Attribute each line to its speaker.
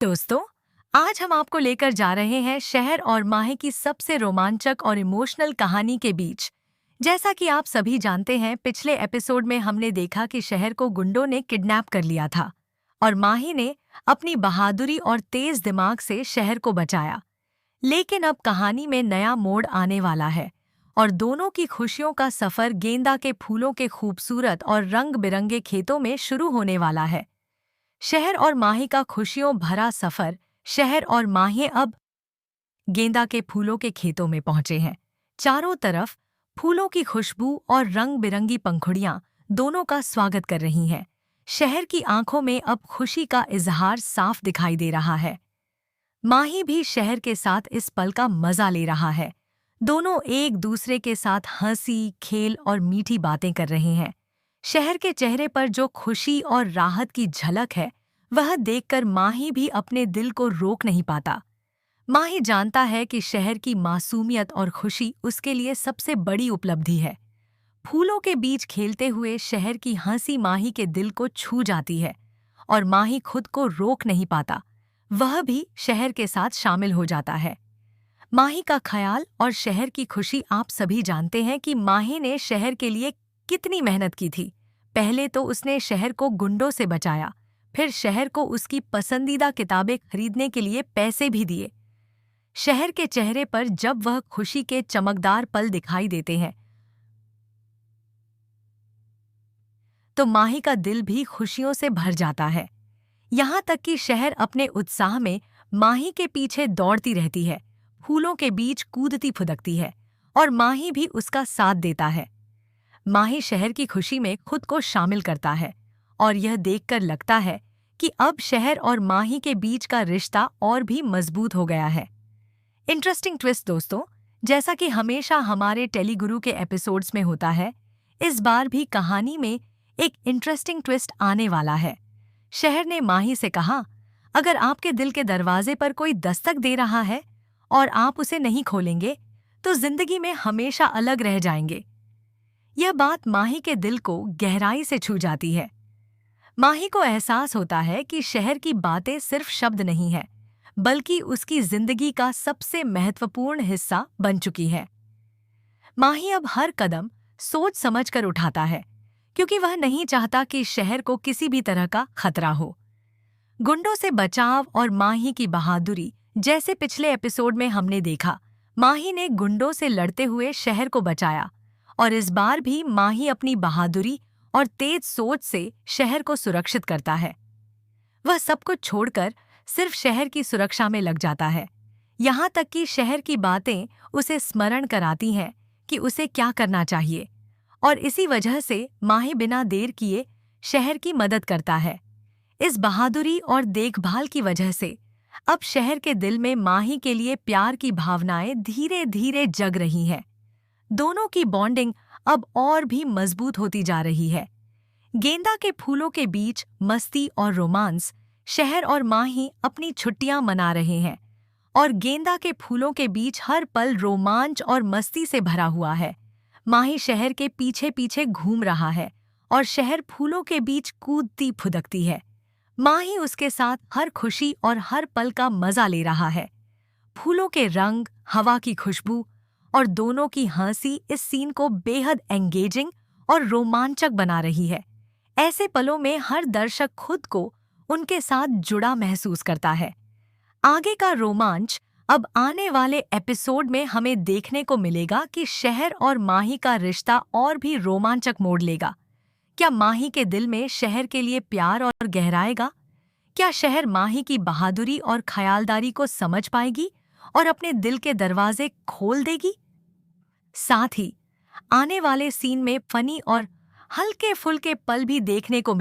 Speaker 1: दोस्तों, आज हम आपको लेकर जा रहे हैं शहर और माही की सबसे रोमांचक और इमोशनल कहानी के बीच। जैसा कि आप सभी जानते हैं, पिछले एपिसोड में हमने देखा कि शहर को गुंडों ने किडनैप कर लिया था और माही ने अपनी बहादुरी और तेज दिमाग से शहर को बचाया। लेकिन अब कहानी में नया मोड़ आने वाला है और दोनों की खुशियों का सफर गेंदा के फूलों के खूबसूरत और रंग बिरंगे खेतों में शुरू होने वाला है। शहर और माही का खुशियों भरा सफर। शहर और माही अब गेंदा के फूलों के खेतों में पहुंचे हैं। चारों तरफ फूलों की खुशबू और रंग बिरंगी पंखुड़ियां दोनों का स्वागत कर रही हैं। शहर की आंखों में अब खुशी का इजहार साफ दिखाई दे रहा है। माही भी शहर के साथ इस पल का मजा ले रहा है। दोनों एक दूसरे के साथ हंसी, खेल और मीठी बातें कर रहे हैं। शहर के चेहरे पर जो खुशी और राहत की झलक है, वह देखकर माही भी अपने दिल को रोक नहीं पाता। माही जानता है कि शहर की मासूमियत और खुशी उसके लिए सबसे बड़ी उपलब्धि है। फूलों के बीच खेलते हुए शहर की हंसी माही के दिल को छू जाती है और माही खुद को रोक नहीं पाता। वह भी शहर के साथ शामिल हो जाता है। माही का ख्याल और शहर की खुशी। आप सभी जानते हैं कि माही ने शहर के लिए कितनी मेहनत की थी। पहले तो उसने शहर को गुंडों से बचाया, फिर शहर को उसकी पसंदीदा किताबें खरीदने के लिए पैसे भी दिए। शहर के चेहरे पर जब वह खुशी के चमकदार पल दिखाई देते हैं, तो माही का दिल भी खुशियों से भर जाता है। यहाँ तक कि शहर अपने उत्साह में माही के पीछे दौड़ती रहती है, फूलों के बीच कूदती फुदकती है और माही भी उसका साथ देता है। माही शहर की खुशी में खुद को शामिल करता है और यह देखकर लगता है कि अब शहर और माही के बीच का रिश्ता और भी मजबूत हो गया है। इंटरेस्टिंग ट्विस्ट दोस्तों, जैसा कि हमेशा हमारे टेलीगुरु के एपिसोड्स में होता है, इस बार भी कहानी में एक इंटरेस्टिंग ट्विस्ट आने वाला है। शहर ने माही से कहा, अगर आपके दिल के दरवाजे पर कोई दस्तक दे रहा है और आप उसे नहीं खोलेंगे, तो जिंदगी में हमेशा अलग रह जाएंगे। यह बात माही के दिल को गहराई से छू जाती है। माही को एहसास होता है कि शहर की बातें सिर्फ शब्द नहीं है, बल्कि उसकी जिंदगी का सबसे महत्वपूर्ण हिस्सा बन चुकी है। माही अब हर कदम सोच समझकर उठाता है, क्योंकि वह नहीं चाहता कि शहर को किसी भी तरह का खतरा हो। गुंडों से बचाव और माही की बहादुरी। जैसे पिछले एपिसोड में हमने देखा, माही ने गुंडों से लड़ते हुए शहर को बचाया और इस बार भी माही अपनी बहादुरी और तेज सोच से शहर को सुरक्षित करता है। वह सब कुछ छोड़कर सिर्फ शहर की सुरक्षा में लग जाता है। यहाँ तक कि शहर की बातें उसे स्मरण कराती हैं कि उसे क्या करना चाहिए, और इसी वजह से माही बिना देर किए शहर की मदद करता है। इस बहादुरी और देखभाल की वजह से अब शहर के दिल में माही के लिए प्यार की भावनाएं धीरे धीरे जग रही हैं। दोनों की बॉन्डिंग अब और भी मजबूत होती जा रही है। गेंदा के फूलों के बीच मस्ती और रोमांस। शहर और माही अपनी छुट्टियां मना रहे हैं और गेंदा के फूलों के बीच हर पल रोमांच और मस्ती से भरा हुआ है। माही शहर के पीछे पीछे घूम रहा है और शहर फूलों के बीच कूदती फुदकती है। माही उसके साथ हर खुशी और हर पल का मजा ले रहा है। फूलों के रंग, हवा की खुशबू और दोनों की हंसी इस सीन को बेहद एंगेजिंग और रोमांचक बना रही है। ऐसे पलों में हर दर्शक खुद को उनके साथ जुड़ा महसूस करता है। आगे का रोमांच अब आने वाले एपिसोड में हमें देखने को मिलेगा कि शहर और माही का रिश्ता और भी रोमांचक मोड़ लेगा। क्या माही के दिल में शहर के लिए प्यार और गहराएगा? क्या शहर माही की बहादुरी और ख्यालदारी को समझ पाएगी और अपने दिल के दरवाजे खोल देगी? साथ ही आने वाले सीन में फनी और हल्के फुल्के पल भी देखने को